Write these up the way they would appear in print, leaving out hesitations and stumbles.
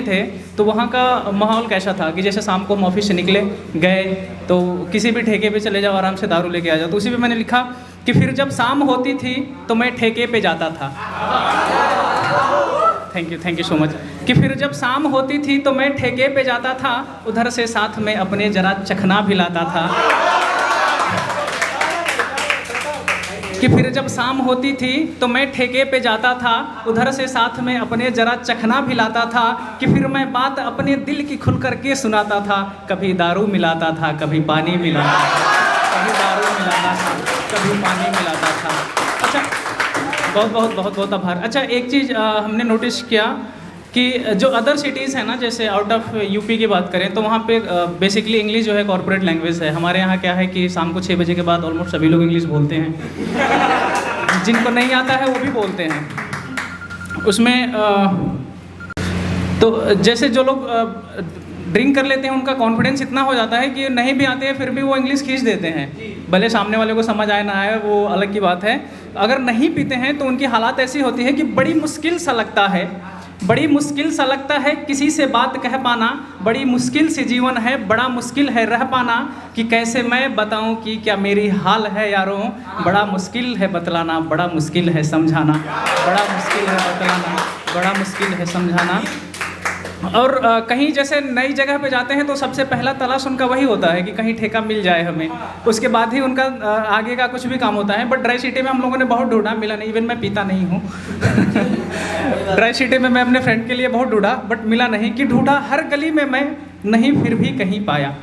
थे तो वहाँ का माहौल कैसा था कि जैसे शाम को हम ऑफिस से निकले गए तो किसी भी ठेके पे चले जाओ, आराम से दारू लेके आ जाओ। तो उसी पे मैंने लिखा कि फिर जब शाम होती थी तो मैं ठेके पे जाता था। Thank you so much. कि फिर जब शाम होती थी तो मैं ठेके पे जाता था, उधर से साथ में अपने जरा चखना भी लाता था। कि फिर जब शाम होती थी तो मैं ठेके पे जाता था, उधर से साथ में अपने जरा चखना भी लाता था। कि फिर मैं बात अपने दिल की खुल करके सुनाता था, कभी दारू मिलाता था कभी पानी मिलाता था, कभी दारू मिलाता था कभी पानी मिलाता था। अच्छा, बहुत आभार। अच्छा, एक चीज़ हमने नोटिस किया कि जो अदर सिटीज़ हैं ना, जैसे आउट ऑफ यूपी की बात करें तो वहाँ पे बेसिकली इंग्लिश जो है कॉर्पोरेट लैंग्वेज है। हमारे यहाँ क्या है कि शाम को 6 बजे के बाद ऑलमोस्ट सभी लोग इंग्लिश बोलते हैं। जिनको नहीं आता है वो भी बोलते हैं उसमें। तो जैसे जो लोग ड्रिंक कर लेते हैं उनका कॉन्फिडेंस इतना हो जाता है कि नहीं भी आते हैं फिर भी वो इंग्लिश खींच देते हैं, भले सामने वाले को समझ आए ना आए वो अलग की बात है। अगर नहीं पीते हैं तो उनकी हालात ऐसी होती है कि बड़ी मुश्किल सा लगता है, बड़ी मुश्किल सा लगता है किसी से बात कह पाना, बड़ी मुश्किल से जीवन है, बड़ा मुश्किल है रह पाना। कि कैसे मैं बताऊं कि क्या मेरी हाल है यारों, बड़ा मुश्किल है बतलाना, बड़ा मुश्किल है समझाना, बड़ा मुश्किल है बतलाना, बड़ा मुश्किल है समझाना। और कहीं जैसे नई जगह पे जाते हैं तो सबसे पहला तलाश उनका वही होता है कि कहीं ठेका मिल जाए हमें, उसके बाद ही उनका आगे का कुछ भी काम होता है। बट ड्राई सिटी में हम लोगों ने बहुत ढूंढा, मिला नहीं। इवन मैं पीता नहीं हूँ। ड्राई सिटी में मैं अपने फ्रेंड के लिए बहुत ढूंढा बट मिला नहीं। कि ढूंढा हर गली में मैं, नहीं फिर भी कहीं पाया।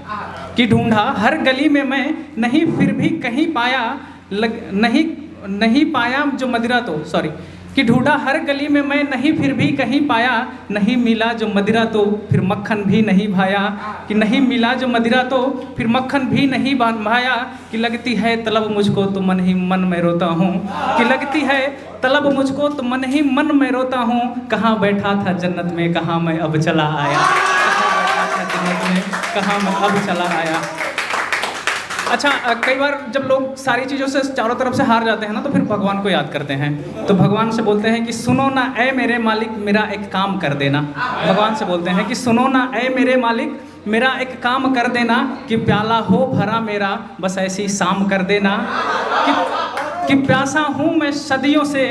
कि ढूंढा हर गली में मैं, नहीं फिर भी कहीं पाया। नहीं पाया जो मदिरा तो सॉरी कि ढूंढा हर गली में मैं, नहीं फिर भी कहीं पाया। नहीं मिला जो मदिरा तो फिर मक्खन भी नहीं भाया। कि नहीं मिला जो मदिरा तो फिर मक्खन भी नहीं भाया। कि लगती है तलब मुझको तो मन ही मन में रोता हूँ। कि लगती है तलब मुझको तो मन ही मन में रोता हूँ। कहाँ बैठा था जन्नत में कहाँ मैं अब चला आया, कहाँ बैठा था जन्नत में कहाँ मैं अब चला आया। अच्छा, कई बार जब लोग सारी चीज़ों से चारों तरफ से हार जाते हैं ना तो फिर भगवान को याद करते हैं। तो भगवान से बोलते हैं कि सुनो ना ऐ मेरे मालिक मेरा एक काम कर देना। भगवान से बोलते हैं कि सुनो ना ऐ मेरे मालिक मेरा एक काम कर देना। कि प्याला हो भरा मेरा बस ऐसी शाम कर देना। कि प्यासा हूँ मैं सदियों से,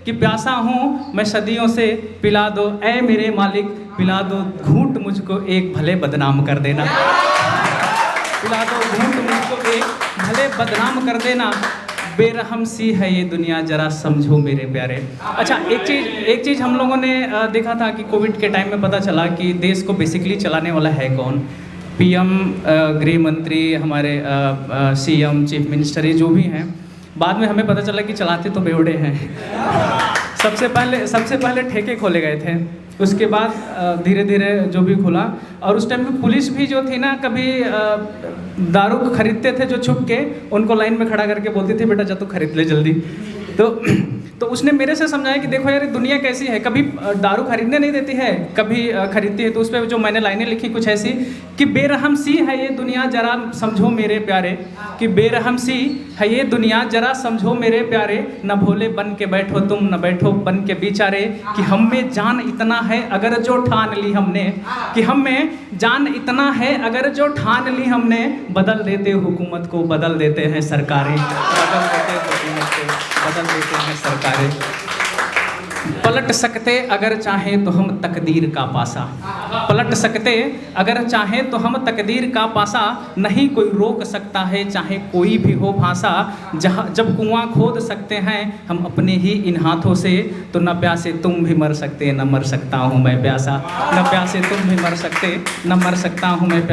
कि प्यासा हूँ मैं सदियों से, पिला दो ऐ मेरे मालिक पिला दो घूंट मुझको एक भले बदनाम कर देना। पिला दो घूंट मुझको एक भले बदनाम कर देना। बेरहम सी है ये दुनिया जरा समझो मेरे प्यारे। अच्छा, एक चीज़ हम लोगों ने देखा था कि कोविड के टाइम में पता चला कि देश को बेसिकली चलाने वाला है कौन। पीएम, गृह मंत्री, हमारे सीएम, चीफ मिनिस्टर, ये जो भी हैं। बाद में हमें पता चला कि चलाते तो बेवड़े हैं। सबसे पहले ठेके खोले गए थे, उसके बाद धीरे धीरे जो भी खुला। और उस टाइम में पुलिस भी जो थी ना, कभी दारू खरीदते थे जो छुप के, उनको लाइन में खड़ा करके बोलती थी बेटा जा तू खरीद ले जल्दी। तो उसने मेरे से समझाया कि देखो यार दुनिया कैसी है, कभी दारू खरीदने नहीं देती है, कभी खरीदती है। तो उस पर जो मैंने लाइनें लिखी कुछ ऐसी कि बेरहम सी है ये दुनिया जरा समझो मेरे प्यारे। कि बेरहम सी है ये दुनिया जरा समझो मेरे प्यारे। न भोले बन के बैठो तुम न बैठो बन के बेचारे। कि हम में जान इतना है अगर जो ठान ली हमने, कि हम में जान इतना है अगर जो ठान ली हमने। बदल देते हुकूमत को बदल देते हैं सरकारें, बदल देते हुकूमत को बदल देते हैं सरकारें। पलट सकते अगर चाहें तो हम तकदीर का पासा, पलट सकते अगर चाहें तो हम तकदीर का पासा। नहीं कोई रोक सकता है चाहे कोई भी हो भाषा। जहाँ जब कुआं खोद सकते हैं हम अपने ही इन हाथों से। तो न प्यासे तुम भी मर सकते न मर सकता हूँ मैं प्यासा। न प्यासे तुम भी मर सकते न मर सकता हूँ मैं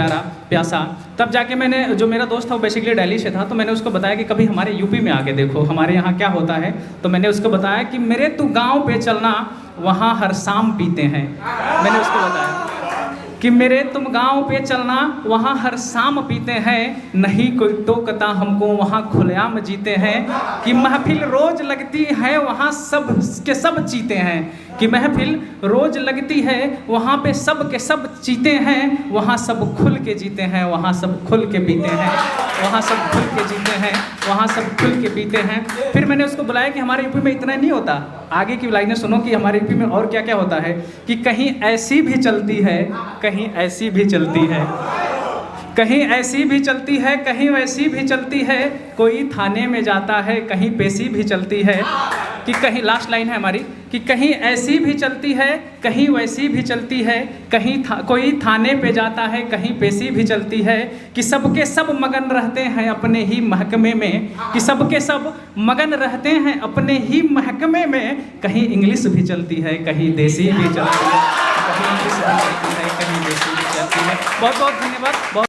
प्यासा। तब जाके मैंने, जो मेरा दोस्त था वो बेसिकली दिल्ली से था, तो मैंने उसको बताया कि कभी हमारे यूपी में आके देखो हमारे यहाँ क्या होता है। तो मैंने उसको बताया कि मेरे तू गांव पे चलना वहाँ हर शाम पीते हैं। मैंने उसको बताया कि मेरे तुम गांव पे चलना वहाँ हर शाम पीते हैं। नहीं कोई टोकता हमको वहाँ खुलेआम जीते हैं। कि महफिल रोज लगती है वहाँ सब के सब जीते हैं। कि महफिल रोज लगती है, वहाँ पे सब के सब जीते हैं, वहाँ सब खुल के जीते हैं, वहाँ सब खुल के पीते हैं, वहाँ सब खुल के जीते हैं, वहाँ सब खुल के पीते हैं। फिर मैंने उसको बुलाया कि हमारे यूपी में इतना नहीं होता, आगे की लाइनें सुनो कि हमारे यूपी में और क्या क्या होता है, कि कहीं ऐसी भी चलती है, कहीं ऐसी भी चलती है, कहीं ऐसी भी चलती है, कहीं वैसी भी चलती है, कोई थाने में जाता है, कहीं पेशी भी चलती है, कि कहीं, लास्ट लाइन है हमारी, कि कहीं ऐसी भी चलती है, कहीं वैसी भी चलती है, कहीं कोई थाने पे जाता है, कहीं पेशी भी चलती है, कि सबके सब मगन रहते हैं अपने ही महकमे में, कि सबके सब मगन रहते हैं अपने ही महकमे में, कहीं इंग्लिश भी चलती है, कहीं देसी भी चलती है, कहीं इंग्लिश भी चलती है, कहीं देसी भी चलती है। बहुत बहुत धन्यवाद। बहुत